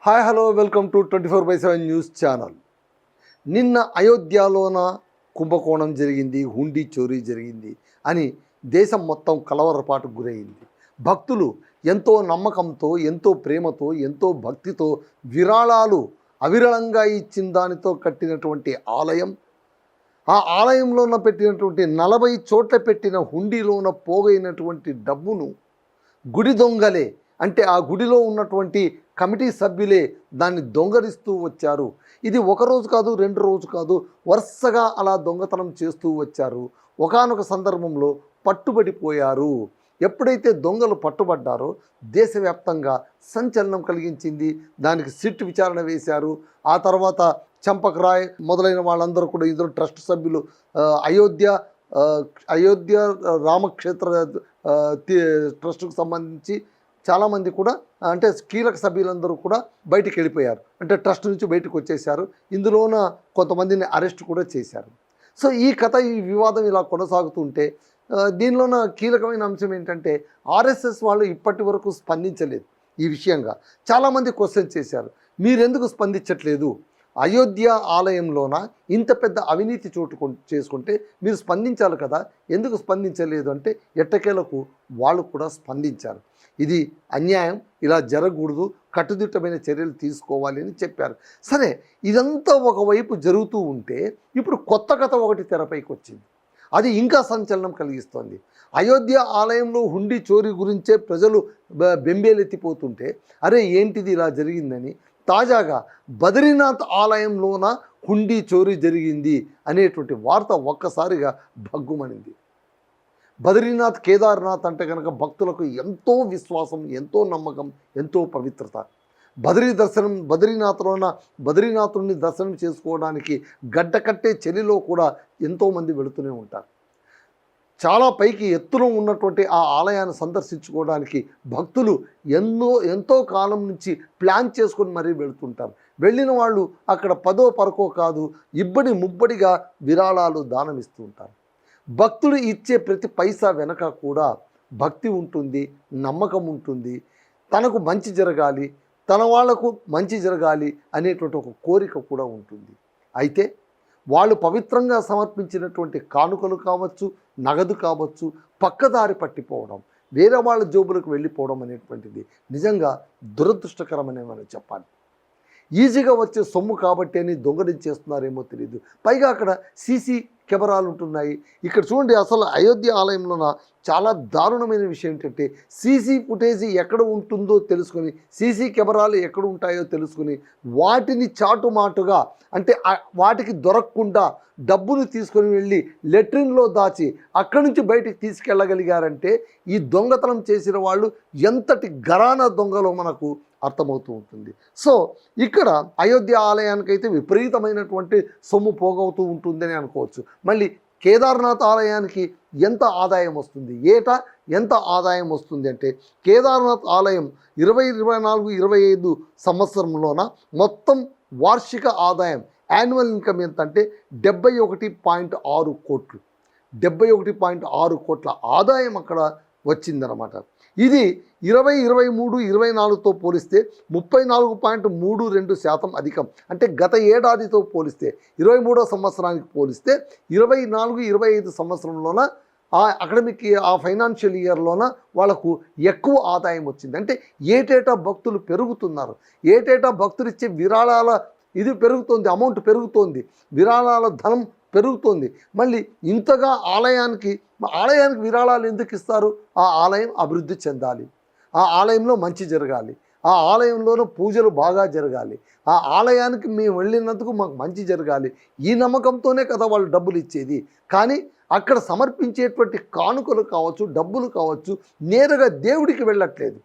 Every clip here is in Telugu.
Hi hello welcome to 24/7 news channel. నిన్న అయోధ్యలోన కుంభకోణం జరిగింది, హుండీ చోరీ జరిగింది అని దేశం మొత్తం కలవరపాటుకు గురైంది. భక్తులు ఎంతో నమ్మకంతో, ఎంతో ప్రేమతో, ఎంతో భక్తితో విరాళాలు అవిరళంగా ఇచ్చిన దానితో కట్టినటువంటి ఆలయం, ఆ ఆలయంలోన పెట్టినటువంటి 40 చోట్ల పెట్టిన హుండీలోన పోగైనటువంటి డబ్బును గుడి దొంగలే, అంటే ఆ గుడిలో ఉన్నటువంటి కమిటీ సభ్యులే దాన్ని దొంగలిస్తూ వచ్చారు. ఇది ఒకరోజు కాదు, 2 రోజు కాదు, వరుసగా అలా దొంగతనం చేస్తూ వచ్చారు. ఒకానొక సందర్భంలో పట్టుబడిపోయారు. ఎప్పుడైతే దొంగలు పట్టుబడ్డారో దేశవ్యాప్తంగా సంచలనం కలిగించింది. దానికి సిట్ విచారణ వేశారు. ఆ తర్వాత చంపక్ రాయ్ మొదలైన వాళ్ళందరూ కూడా ఇద్దరు ట్రస్ట్ సభ్యులు అయోధ్య రామక్షేత్ర ట్రస్టుకు సంబంధించి చాలామంది కూడా, అంటే కీలక సభ్యులందరూ కూడా బయటికి వెళ్ళిపోయారు, అంటే ట్రస్ట్ నుంచి బయటకు వచ్చేసారు. ఇందులోన కొంతమందిని అరెస్ట్ కూడా చేశారు. సో ఈ కథ, ఈ వివాదం ఇలా కొనసాగుతుంటే దీనిలోన కీలకమైన అంశం ఏంటంటే ఆర్ఎస్ఎస్ వాళ్ళు ఇప్పటి వరకు స్పందించలేదు ఈ విషయంగా. చాలామంది క్వశ్చన్ చేశారు, మీరెందుకు స్పందించట్లేదు? అయోధ్య ఆలయంలోన ఇంత పెద్ద అవినీతి చేసుకుంటే మీరు స్పందించాలి కదా, ఎందుకు స్పందించలేదు అంటే ఎట్టకేలకు వాళ్ళు కూడా స్పందించారు. ఇది అన్యాయం, ఇలా జరగకూడదు, కట్టుదిట్టమైన చర్యలు తీసుకోవాలి అని చెప్పారు. సరే, ఇదంతా ఒకవైపు జరుగుతూ ఉంటే ఇప్పుడు కొత్త కథ ఒకటి తెరపైకి వచ్చింది. అది ఇంకా సంచలనం కలిగిస్తోంది. అయోధ్య ఆలయంలో హుండీ చోరీ గురించే ప్రజలు బెంబేలెత్తిపోతుంటే, అరే ఏంటిది ఇలా జరిగిందని తాజాగా బద్రీనాథ్ ఆలయంలోన హుండీ చోరీ జరిగింది అనేటువంటి వార్త ఒక్కసారిగా భగ్గుమనింది. బద్రీనాథ్, కేదార్నాథ్ అంటే కనుక భక్తులకు ఎంతో విశ్వాసం, ఎంతో నమ్మకం, ఎంతో పవిత్రత. బద్రీనాథుని దర్శనం చేసుకోవడానికి గడ్డ కట్టే చలిలో కూడా ఎంతోమంది వెళుతూనే ఉంటారు. చాలా పైకి ఎత్తులో ఉన్నటువంటి ఆ ఆలయాన్ని సందర్శించుకోవడానికి భక్తులు ఎంతో కాలం నుంచి ప్లాన్ చేసుకొని మరీ వెళుతుంటారు. వెళ్ళిన వాళ్ళు అక్కడ 10ో 11 కాదు, ఇబ్బడి ముబ్బడిగా విరాళాలు దానమిస్తూ ఉంటారు. భక్తులు ఇచ్చే ప్రతి పైసా వెనక కూడా భక్తి ఉంటుంది, నమ్మకం ఉంటుంది, తనకు మంచి జరగాలి, తన వాళ్లకు మంచి జరగాలి అనేటువంటి ఒక కోరిక కూడా ఉంటుంది. అయితే వాళ్ళు పవిత్రంగా సమర్పించినటువంటి కానుకలు కావచ్చు, నగదు కావచ్చు, పక్కదారి పట్టిపోవడం, వేరే వాళ్ళ జోబులకు వెళ్ళిపోవడం అనేటువంటిది నిజంగా దురదృష్టకరమనే మనం చెప్పాలి. ఈజీగా వచ్చే సొమ్ము కాబట్టి అని దొంగలించేస్తున్నారేమో తెలియదు. పైగా అక్కడ సీసీ కెమెరాలు ఉంటున్నాయి. ఇక్కడ చూడండి, అసలు అయోధ్య ఆలయంలోన చాలా దారుణమైన విషయం ఏంటంటే సీసీ ఫుటేజీ ఎక్కడ ఉంటుందో తెలుసుకొని, సీసీ కెమెరాలు ఎక్కడ ఉంటాయో తెలుసుకొని వాటిని చాటుమాటుగా, అంటే వాటికి దొరకకుండా డబ్బును తీసుకొని వెళ్ళి లెట్రిన్లో దాచి అక్కడి నుంచి బయటికి తీసుకెళ్ళగలిగారంటే ఈ దొంగతనం చేసిన వాళ్ళు ఎంతటి ఘరానా దొంగలో మనకు అర్థమవుతూ ఉంటుంది. సో ఇక్కడ అయోధ్య ఆలయానికైతే విపరీతమైనటువంటి సొమ్ము పోగవుతూ ఉంటుందని అనుకోవచ్చు. మళ్ళీ కేదార్నాథ్ ఆలయానికి ఎంత ఆదాయం వస్తుంది, ఏటా ఎంత ఆదాయం వస్తుంది అంటే కేదార్నాథ్ ఆలయం 2024-25 సంవత్సరంలోన మొత్తం వార్షిక ఆదాయం, యాన్యువల్ ఇన్కమ్ ఎంత అంటే 71.6 కోట్లు. 71.6 కోట్ల ఆదాయం అక్కడ వచ్చిందనమాట. ఇది 2023-24తో పోలిస్తే 34.32% అధికం. అంటే గత ఏడాదితో పోలిస్తే 23వ సంవత్సరానికి పోలిస్తే 24-25 సంవత్సరంలోన ఆ అకాడమిక్, ఆ ఫైనాన్షియల్ ఇయర్లోన వాళ్ళకు ఎక్కువ ఆదాయం వచ్చింది. అంటే ఏటేటా భక్తులు పెరుగుతున్నారు, ఏటేటా భక్తులు ఇచ్చే విరాళాల ఇది పెరుగుతోంది, అమౌంట్ పెరుగుతోంది, విరాళాల ధనం పెరుగుతోంది. మళ్ళీ ఇంతగా ఆలయానికి విరాళాలు ఎందుకు ఇస్తారు? ఆ ఆలయం అభివృద్ధి చెందాలి, ఆ ఆలయంలో మంచి జరగాలి, ఆ ఆలయంలోనూ పూజలు బాగా జరగాలి, ఆ ఆలయానికి మేము వెళ్ళినందుకు మాకు మంచి జరగాలి, ఈ నమ్మకంతోనే కదా వాళ్ళు డబ్బులు ఇచ్చేది. కానీ అక్కడ సమర్పించేటువంటి కానుకలు కావచ్చు, డబ్బులు కావచ్చు, నేరుగా దేవుడికి వెళ్ళట్లేదు,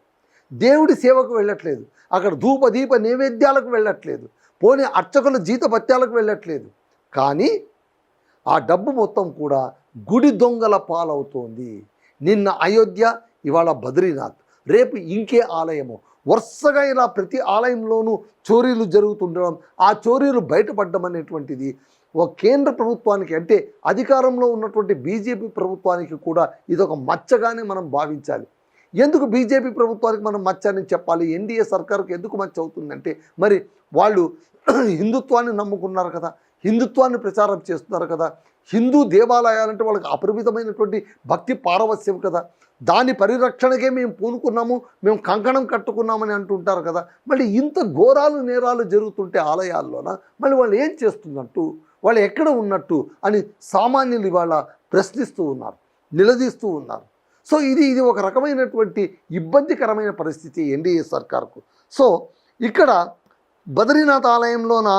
దేవుడి సేవకు వెళ్ళట్లేదు, అక్కడ ధూపదీప నైవేద్యాలకు వెళ్ళట్లేదు, పోనీ అర్చకుల జీతభత్యాలకు వెళ్ళట్లేదు. కానీ ఆ డబ్బు మొత్తం కూడా గుడి దొంగల పాలవుతోంది. నిన్న అయోధ్య, ఇవాళ బద్రీనాథ్, రేపు ఇంకే ఆలయము. వరుసగా ఇలా ప్రతి ఆలయంలోనూ చోరీలు జరుగుతుండడం, ఆ చోరీలు బయటపడడం అనేటువంటిది ఒక కేంద్ర ప్రభుత్వానికి, అంటే అధికారంలో ఉన్నటువంటి బీజేపీ ప్రభుత్వానికి కూడా ఇదొక మచ్చగానే మనం భావించాలి. ఎందుకు బీజేపీ ప్రభుత్వానికి మనం మచ్చ అని చెప్పాలి? ఎన్డీఏ సర్కారుకు ఎందుకు మచ్చ అవుతుందంటే మరి వాళ్ళు హిందుత్వాన్ని నమ్ముకున్నారు కదా, హిందుత్వాన్ని ప్రచారం చేస్తున్నారు కదా, హిందూ దేవాలయాలంటే వాళ్ళకి అపరిమితమైనటువంటి భక్తి పారవస్యం కదా, దాని పరిరక్షణకే మేము పూనుకున్నాము, మేము కంకణం కట్టుకున్నామని అంటుంటారు కదా. మళ్ళీ ఇంత ఘోరాలు నేరాలు జరుగుతుంటే ఆలయాల్లోన మళ్ళీ వాళ్ళు ఏం చేస్తున్నట్టు, వాళ్ళు ఎక్కడ ఉన్నట్టు అని సామాన్యులు ఇవాళ ప్రశ్నిస్తూ ఉన్నారు, నిలదీస్తూ ఉన్నారు. సో ఇది ఒక రకమైనటువంటి ఇబ్బందికరమైన పరిస్థితి ఎన్డీఏ సర్కార్కు. సో ఇక్కడ బద్రీనాథ్ ఆలయంలోన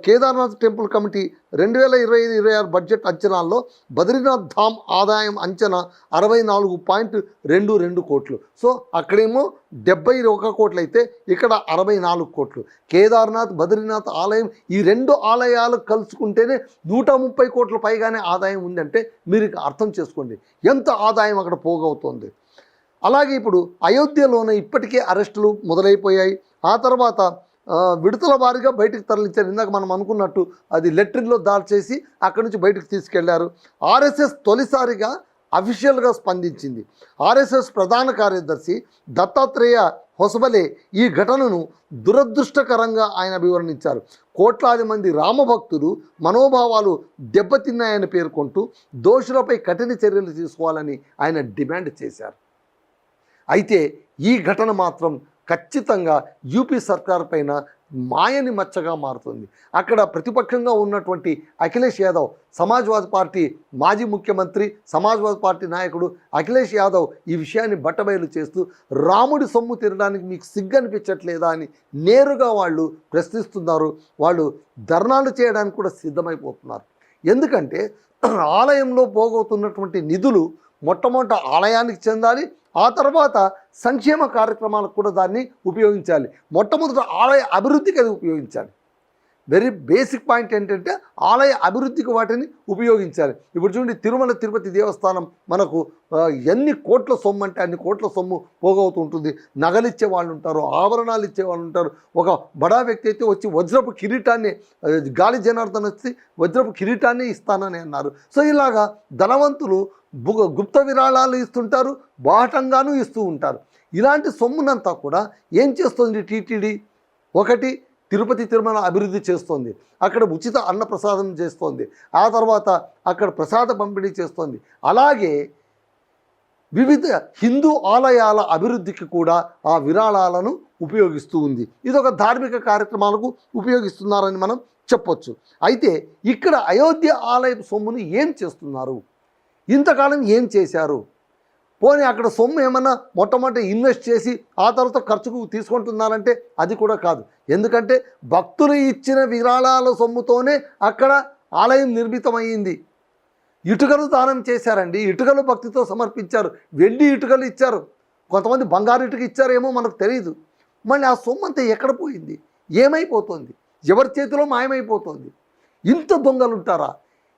కేదార్నాథ్ టెంపుల్ కమిటీ 2025-26 బడ్జెట్ అంచనాల్లో బద్రీనాథ్ ధామ్ ఆదాయం అంచనా 64.22 కోట్లు. సో అక్కడేమో 71 కోట్లు అయితే ఇక్కడ 64 కోట్లు. కేదార్నాథ్ బద్రీనాథ్ ఆలయం ఈ రెండు ఆలయాలు కలుసుకుంటేనే 130 కోట్ల పైగానే ఆదాయం ఉందంటే మీరు అర్థం చేసుకోండి ఎంత ఆదాయం అక్కడ పోగవుతోంది. అలాగే ఇప్పుడు అయోధ్యలోనే ఇప్పటికే అరెస్టులు మొదలైపోయాయి. ఆ తర్వాత విడతల వారీగా బయటకు తరలించారు. ఇందాక మనం అనుకున్నట్టు అది లెట్రిన్లో దాడి చేసి అక్కడి నుంచి బయటకు తీసుకెళ్లారు. ఆర్ఎస్ఎస్ తొలిసారిగా అఫీషియల్గా స్పందించింది. ఆర్ఎస్ఎస్ ప్రధాన కార్యదర్శి దత్తాత్రేయ హొసబలే ఈ ఘటనను దురదృష్టకరంగా ఆయన వివరణించారు. కోట్లాది మంది రామభక్తులు మనోభావాలు దెబ్బతిన్నాయని పేర్కొంటూ దోషులపై కఠిన చర్యలు తీసుకోవాలని ఆయన డిమాండ్ చేశారు. అయితే ఈ ఘటన మాత్రం ఖచ్చితంగా యూపీ సర్కార్ పైన మాయని మచ్చగా మారుతుంది. అక్కడ ప్రతిపక్షంగా ఉన్నటువంటి అఖిలేష్ యాదవ్, సమాజ్వాదీ పార్టీ మాజీ ముఖ్యమంత్రి, సమాజ్వాదీ పార్టీ నాయకుడు అఖిలేష్ యాదవ్ ఈ విషయాన్ని బట్టబయలు చేస్తూ రాముడి సొమ్ము తినడానికి మీకు సిగ్గు అనిపించట్లేదా అని నేరుగా వాళ్ళు ప్రశ్నిస్తున్నారు. వాళ్ళు ధర్నాలు చేయడానికి కూడా సిద్ధమైపోతున్నారు. ఎందుకంటే ఆలయంలో పోగొతున్నటువంటి నిధులు మొట్టమొదట ఆలయానికి చెందాలి, ఆ తర్వాత సంక్షేమ కార్యక్రమాలకు కూడా దాన్ని ఉపయోగించాలి. మొట్టమొదట ఆలయ అభివృద్ధికి అది ఉపయోగించాలి. వెరీ బేసిక్ పాయింట్ ఏంటంటే ఆలయ అభివృద్ధికి వాటిని ఉపయోగించాలి. ఇప్పుడు చూడండి తిరుమల తిరుపతి దేవస్థానం మనకు ఎన్ని కోట్ల సొమ్ము అంటే అన్ని కోట్ల సొమ్ము పోగవుతూ ఉంటుంది. నగలు ఇచ్చే వాళ్ళు ఉంటారు, ఆభరణాలు ఇచ్చే వాళ్ళు ఉంటారు. ఒక బడా వ్యక్తి అయితే వచ్చి వజ్రపు కిరీటాన్ని, గాలి జనార్దన్ వచ్చి వజ్రపు కిరీటాన్ని ఇస్తానని అన్నారు. సో ఇలాగా ధనవంతులు గుప్త విరాళాలు ఇస్తుంటారు, బాహటంగానూ ఇస్తూ ఉంటారు. ఇలాంటి సొమ్మునంతా కూడా ఏం చేస్తుంది టీటీడీ? ఒకటి తిరుపతి తిరుమల అభివృద్ధి చేస్తోంది, అక్కడ ఉచిత అన్నప్రసాదం చేస్తోంది, ఆ తర్వాత అక్కడ ప్రసాద పంపిణీ చేస్తోంది. అలాగే వివిధ హిందూ ఆలయాల అభివృద్ధికి కూడా ఆ విరాళాలను ఉపయోగిస్తూ ఉంది. ఇదొక ధార్మిక కార్యక్రమాలకు ఉపయోగిస్తున్నారని మనం చెప్పొచ్చు. అయితే ఇక్కడ అయోధ్య ఆలయ సొమ్మును ఏం చేస్తున్నారు? ఇంతకాలం ఏం చేశారు? పోనీ అక్కడ సొమ్ము ఏమన్నా మొట్టమొదటి ఇన్వెస్ట్ చేసి ఆ తర్వాత ఖర్చుకు తీసుకుంటున్నారంటే అది కూడా కాదు. ఎందుకంటే భక్తులు ఇచ్చిన విరాళాల సొమ్ముతోనే అక్కడ ఆలయం నిర్మితమైంది. ఇటుకలు దానం చేశారండి, ఇటుకలు భక్తితో సమర్పించారు, వెండి ఇటుకలు ఇచ్చారు, కొంతమంది బంగారు ఇటుక ఇచ్చారేమో మనకు తెలియదు. మళ్ళీ ఆ సొమ్ము అంతా ఎక్కడ పోయింది? ఏమైపోతుంది? ఎవరి చేతిలో మాయమైపోతుంది? ఇంత దొంగలు ఉంటారా?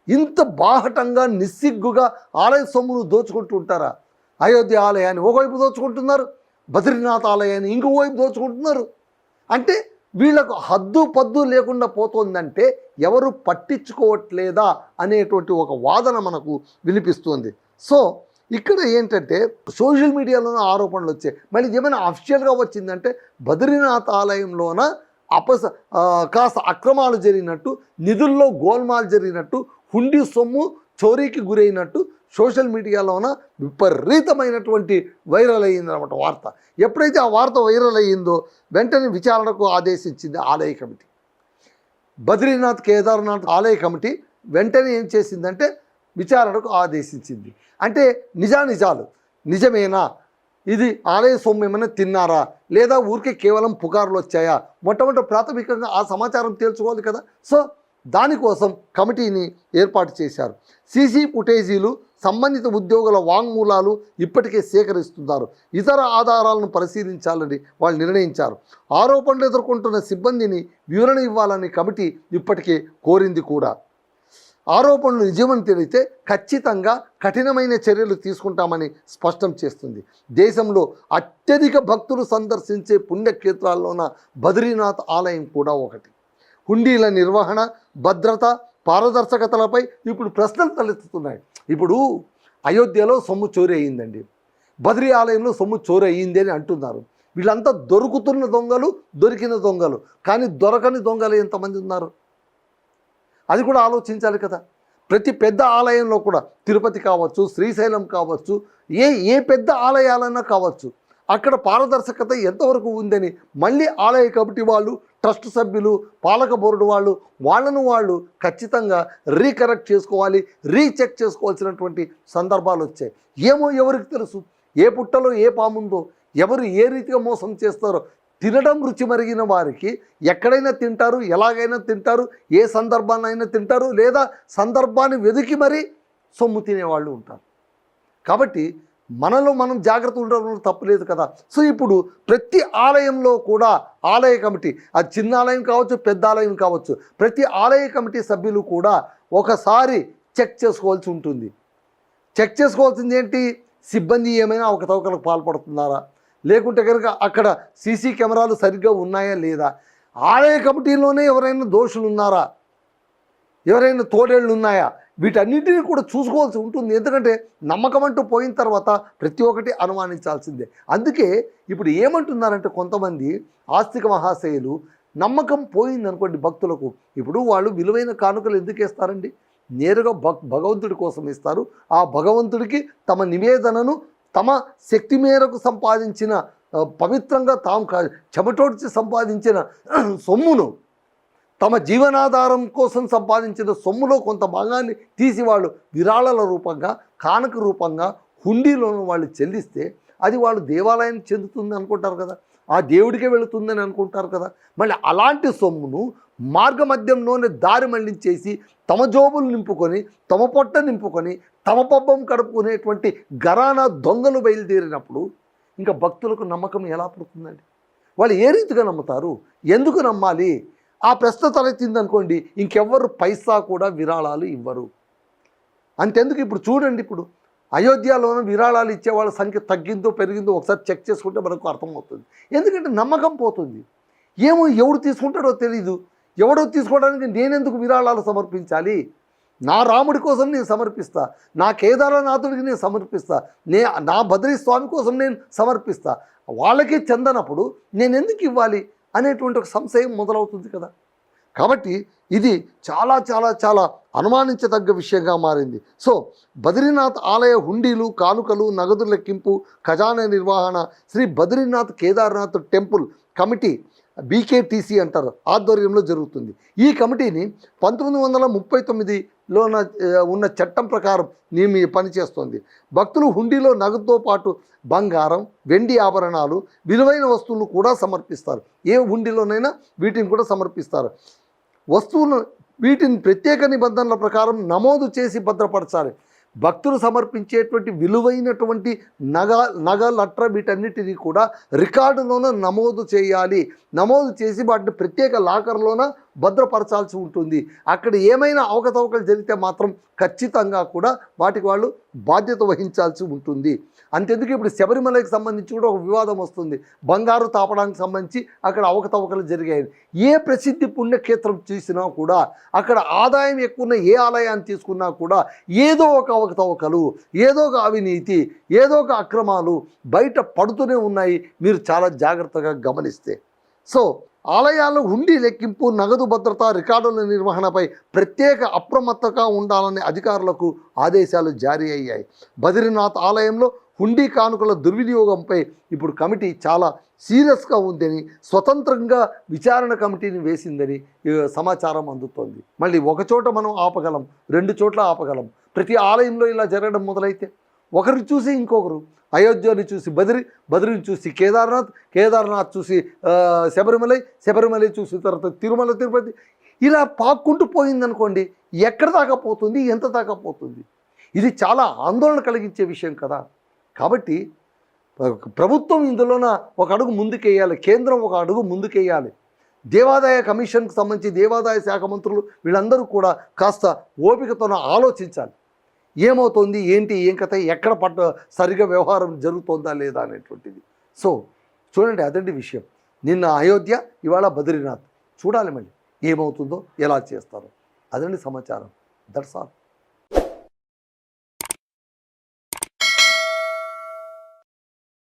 ఇంత బాహటంగా నిస్సిగ్గుగా ఆలయ సొమ్మును దోచుకుంటూ ఉంటారా? అయోధ్య ఆలయాన్ని ఒకవైపు దోచుకుంటున్నారు, బద్రీనాథ్ ఆలయాన్ని ఇంకోవైపు దోచుకుంటున్నారు. అంటే వీళ్ళకు హద్దు పద్దు లేకుండా పోతుందంటే ఎవరు పట్టించుకోవట్లేదా అనేటువంటి ఒక వాదన మనకు వినిపిస్తుంది. సో ఇక్కడ ఏంటంటే సోషల్ మీడియాలోనే ఆరోపణలు వచ్చాయి. మళ్ళీ ఏమైనా అఫీషియల్గా వచ్చిందంటే బద్రీనాథ్ ఆలయంలోన కాస్త అక్రమాలు జరిగినట్టు, నిధుల్లో గోల్మాల్ జరిగినట్టు, హుండీ సొమ్ము చోరీకి గురైనట్టు సోషల్ మీడియాలోన విపరీతమైనటువంటి వైరల్ అయ్యిందన్నమాట వార్త. ఎప్పుడైతే ఆ వార్త వైరల్ అయ్యిందో వెంటనే విచారణకు ఆదేశించింది ఆలయ కమిటీ. బద్రీనాథ్ కేదార్నాథ్ ఆలయ కమిటీ వెంటనే ఏం చేసిందంటే విచారణకు ఆదేశించింది. అంటే నిజాలు నిజమేనా, ఇది ఆలయ సొమ్ము ఏమైనా తిన్నారా, లేదా ఊరికే కేవలం పుకార్లు వచ్చాయా? మొట్టమొదటి ప్రాథమికంగా ఆ సమాచారం తేల్చుకోవాలి కదా. సో దానికోసం కమిటీని ఏర్పాటు చేశారు. సీసీ ఫుటేజీలు, సంబంధిత ఉద్యోగుల వాంగ్మూలాలు ఇప్పటికే సేకరిస్తున్నారు. ఇతర ఆధారాలను పరిశీలించాలని వాళ్ళు నిర్ణయించారు. ఆరోపణలు ఎదుర్కొంటున్న సిబ్బందిని వివరణ ఇవ్వాలని కమిటీ ఇప్పటికే కోరింది కూడా. ఆరోపణలు నిజమని తెలిస్తే ఖచ్చితంగా కఠినమైన చర్యలు తీసుకుంటామని స్పష్టం చేస్తుంది. దేశంలో అత్యధిక భక్తులు సందర్శించే పుణ్యక్షేత్రాల్లోన బద్రీనాథ్ ఆలయం కూడా ఒకటి. హుండీల నిర్వహణ, భద్రత, పారదర్శకతలపై ఇప్పుడు ప్రశ్నలు తలెత్తుతున్నాయి. ఇప్పుడు అయోధ్యలో సొమ్ము చోరీ అయిందండి. బద్రీ ఆలయంలో సొమ్ము చోరీ అయ్యింది అని అంటున్నారు. వీళ్ళంతా దొరుకుతున్న దొంగలు, దొరికిన దొంగలు, కానీ దొరకని దొంగలు ఎంతమంది ఉన్నారు? అది కూడా ఆలోచించాలి కదా. ప్రతి పెద్ద ఆలయంలో కూడా తిరుపతి కావచ్చు, శ్రీశైలం కావచ్చు, ఏ పెద్ద ఆలయాలన్నా కావచ్చు, అక్కడ పారదర్శకత ఎంతవరకు ఉందని మళ్ళీ ఆలయ కమిటీ వాళ్ళు, ట్రస్ట్ సభ్యులు, పాలక బోర్డు వాళ్ళు ఖచ్చితంగా రీకరెక్ట్ చేసుకోవాలి, రీచెక్ చేసుకోవాల్సినటువంటి సందర్భాలు వచ్చాయి. ఏమో ఎవరికి తెలుసు ఏ పుట్టలో ఏ పాముందో, ఎవరు ఏ రీతిగా మోసం చేస్తారో. తినడం రుచి మరిగిన వారికి ఎక్కడైనా తింటారు, ఎలాగైనా తింటారు, ఏ సందర్భాన్నైనా తింటారు, లేదా సందర్భాన్ని వెతికి మరీ సొమ్ము తినేవాళ్ళు ఉంటారు. కాబట్టి మనలో మనం జాగ్రత్త ఉండడంలో తప్పులేదు కదా. సో ఇప్పుడు ప్రతి ఆలయంలో కూడా ఆలయ కమిటీ, అది చిన్న ఆలయం కావచ్చు, పెద్ద ఆలయం కావచ్చు, ప్రతి ఆలయ కమిటీ సభ్యులు కూడా ఒకసారి చెక్ చేసుకోవాల్సి ఉంటుంది. చెక్ చేసుకోవాల్సింది ఏంటి? సిబ్బంది ఏమైనా అవకతవకలకు పాల్పడుతున్నారా, లేకుంటే కనుక అక్కడ సీసీ కెమెరాలు సరిగ్గా ఉన్నాయా లేదా, ఆలయ కమిటీలోనే ఎవరైనా దోషులు ఉన్నారా, ఎవరైనా తోడేళ్ళు ఉన్నాయా, వీటన్నిటిని కూడా చూసుకోవాల్సి ఉంటుంది. ఎందుకంటే నమ్మకం అంటూ పోయిన తర్వాత ప్రతి ఒక్కటి అనుమానించాల్సిందే. అందుకే ఇప్పుడు ఏమంటున్నారంటే కొంతమంది ఆస్తిక మహాశయులు, నమ్మకం పోయిందనుకోండి భక్తులకు, ఇప్పుడు వాళ్ళు విలువైన కానుకలు ఎందుకు ఇస్తారండి? నేరుగా భగవంతుడి కోసం ఇస్తారు. ఆ భగవంతుడికి తమ నివేదనను తమ శక్తి మేరకు సంపాదించిన, పవిత్రంగా తాము చెమటోడ్చి సంపాదించిన సొమ్మును, తమ జీవనాధారం కోసం సంపాదించిన సొమ్ములో కొంత భాగాన్ని తీసి వాళ్ళు విరాళాల రూపంగా, కానుక రూపంగా, హుండీలోనూ వాళ్ళు చెల్లిస్తే అది వాళ్ళు దేవాలయానికి చెందుతుంది అనుకుంటారు కదా, ఆ దేవుడికే వెళుతుందని అనుకుంటారు కదా. మళ్ళీ అలాంటి సొమ్మును మార్గ మధ్యంలోనే దారి మళ్లించేసి తమ జోబులు నింపుకొని, తమ పొట్ట నింపుకొని, తమ పబ్బం కడుపుకునేటువంటి ఘరానా దొంగలు బయలుదేరినప్పుడు ఇంకా భక్తులకు నమ్మకం ఎలా పుడుతుందండి? వాళ్ళు ఏ రీతిగా నమ్ముతారు? ఎందుకు నమ్మాలి? ఆ ప్రశ్న తలెత్తిందనుకోండి, ఇంకెవ్వరు పైసా కూడా విరాళాలు ఇవ్వరు. అంతెందుకు, ఇప్పుడు చూడండి, ఇప్పుడు అయోధ్యలోనూ విరాళాలు ఇచ్చే వాళ్ళ సంఖ్య తగ్గిందో పెరిగిందో ఒకసారి చెక్ చేసుకుంటే మనకు అర్థమవుతుంది. ఎందుకంటే నమ్మకం పోతుంది. ఏమో ఎవడు తీసుకుంటాడో తెలీదు, ఎవడో తీసుకోవడానికి నేనెందుకు విరాళాలు సమర్పించాలి? నా రాముడి కోసం నేను సమర్పిస్తా, నా కేదారనాథుడికి నేను సమర్పిస్తా, నా బద్రీ స్వామి కోసం నేను సమర్పిస్తా, వాళ్ళకే చెందనప్పుడు నేను ఎందుకు ఇవ్వాలి అనేటువంటి ఒక సంశయం మొదలవుతుంది కదా. కాబట్టి ఇది చాలా చాలా చాలా అనుమానించదగ్గ విషయంగా మారింది. సో బద్రీనాథ్ ఆలయ హుండీలు, కానుకలు, నగదు లెక్కింపు, ఖజానా నిర్వహణ Shri Badrinath Kedarnath temple committee, BKTC అంటారు, ఆధ్వర్యంలో జరుగుతుంది. ఈ కమిటీని 1939లో ఉన్న చట్టం ప్రకారం పనిచేస్తుంది. భక్తులు హుండీలో నగదుతో పాటు బంగారం, వెండి ఆభరణాలు, విలువైన వస్తువులు కూడా సమర్పిస్తారు. ఏ హుండీలోనైనా వీటిని కూడా సమర్పిస్తారు. వీటిని ప్రత్యేక నిబంధనల ప్రకారం నమోదు చేసి భద్రపరచాలి. భక్తులు సమర్పించేటువంటి విలువైనటువంటి నగలట్ర వీటన్నిటినీ కూడా రికార్డులోన నమోదు చేయాలి. నమోదు చేసి వాటిని ప్రత్యేక లాకర్లోన భద్రపరచాల్సి ఉంటుంది. అక్కడ ఏమైనా అవకతవకలు జరిగితే మాత్రం ఖచ్చితంగా కూడా వాటికి వాళ్ళు బాధ్యత వహించాల్సి ఉంటుంది. అంతెందుకు, ఇప్పుడు శబరిమలకి సంబంధించి కూడా ఒక వివాదం వస్తుంది. బంగారు తాపడానికి సంబంధించి అక్కడ అవకతవకలు జరిగాయి. ఏ ప్రసిద్ధి పుణ్యక్షేత్రం చూసినా కూడా అక్కడ ఆదాయం ఎక్కువ ఉన్న ఏ ఆలయాన్ని తీసుకున్నా కూడా ఏదో ఒక అవకతవకలు, ఏదో ఒక అవినీతి, ఏదో ఒక అక్రమాలు బయట పడుతూనే ఉన్నాయి, మీరు చాలా జాగ్రత్తగా గమనిస్తే. సో ఆలయాల్లో హుండీ లెక్కింపు, నగదు భద్రత, రికార్డుల నిర్వహణపై ప్రత్యేక అప్రమత్తగా ఉండాలనే అధికారులకు ఆదేశాలు జారీ అయ్యాయి. బద్రీనాథ్ ఆలయంలో హుండీ కానుకల దుర్వినియోగంపై ఇప్పుడు కమిటీ చాలా సీరియస్గా ఉందని, స్వతంత్రంగా విచారణ కమిటీని వేసిందని సమాచారం అందుతోంది. మళ్ళీ ఒక చోట మనం ఆపగలం, 2 చోట్ల ఆపగలం. ప్రతి ఆలయంలో ఇలా జరగడం మొదలైతే ఒకరిని చూసి ఇంకొకరు, అయోధ్యని చూసి బద్రీని చూసి కేదార్నాథ్ చూసి శబరిమల చూసి తర్వాత తిరుపతి, ఇలా పాక్కుంటూ పోయిందనుకోండి, ఎక్కడ దాకా పోతుంది, ఎంత దాకా పోతుంది? ఇది చాలా ఆందోళన కలిగించే విషయం కదా. కాబట్టి ప్రభుత్వం ఇందులోన ఒక అడుగు ముందుకేయాలి, కేంద్రం ఒక అడుగు ముందుకేయాలి. దేవాదాయ కమిషన్కి సంబంధించి దేవాదాయ శాఖ మంత్రులు వీళ్ళందరూ కూడా కాస్త ఓపికతోన ఆలోచించాలి. ఏమవుతుంది, ఏంటి, ఏం కథ, ఎక్కడ సరిగా వ్యవహారం జరుగుతుందా లేదా అనేటువంటిది. సో చూడండి, అదండి విషయం. నిన్న అయోధ్య, ఇవాళ బద్రీనాథ్. చూడాలి మళ్ళీ ఏమవుతుందో, ఎలా చేస్తారో. అదండి సమాచారం. That's all.